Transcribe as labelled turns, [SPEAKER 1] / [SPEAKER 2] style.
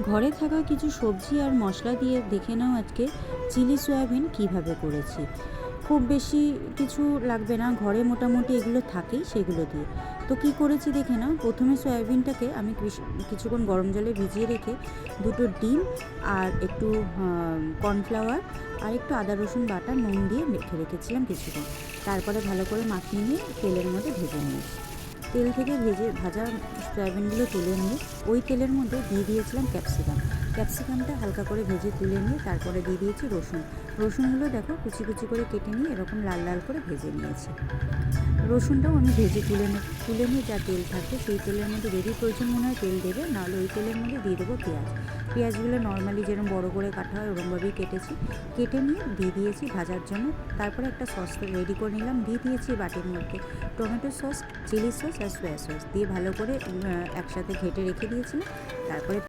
[SPEAKER 1] ঘরে থাকা কিছু সবজি আর মশলা দিয়ে দেখে নাও আজকে চিলি সয়াবিন কিভাবে করেছি। খুব বেশি কিছু লাগবে না, ঘরে মোটামুটি এগুলো থাকেই, সেগুলো দিয়ে। তো কি করেছি দেখে নাও। প্রথমে সয়াবিনটাকে আমি কিছুক্ষণ গরম জলে ভিজিয়ে রেখে দুটো ডিম আর একটু কর্নফ্লাওয়ার আর একটু আদা রসুন বাটা নুন দিয়ে মেখে রেখেছিলাম কিছুক্ষণ। তারপরে ভালো করে মাখিয়ে নিয়ে তেলের মধ্যে ভেজে নিয়েছি। তেল থেকে ভাজা সয়াবিনগুলো তুলে নিয়ে ওই তেলের মধ্যে দিয়ে দিয়েছিলাম ক্যাপসিকামটা হালকা করে ভেজে তুলে নিয়ে তারপরে দিয়ে দিয়েছি রসুনগুলো দেখো কুচি কুচি করে কেটে নিয়ে এরকম লাল লাল করে ভেজে নিয়েছি। রসুনটাও আমি ভেজে তুলে নিয়ে যা তেল থাকবে সেই তেলের মধ্যে যদি প্রয়োজন মনে হয় তেল দেবে, নাহলে ওই তেলের মধ্যে দিয়ে দেবো পেঁয়াজগুলো নর্মালি যেরকম বড় করে কাটা হয় ওরকমভাবেই কেটে নিয়ে দিয়ে দিয়েছি ভাজার জন্য। তারপরে একটা সস রেডি করে নিলাম, দিয়ে দিয়েছি বাটির মধ্যে টমেটো সস, চিলি সস আর সয়া সস দিয়ে ভালো করে একসাথে ঘেটে রেখে দিয়েছিলাম। তারপরে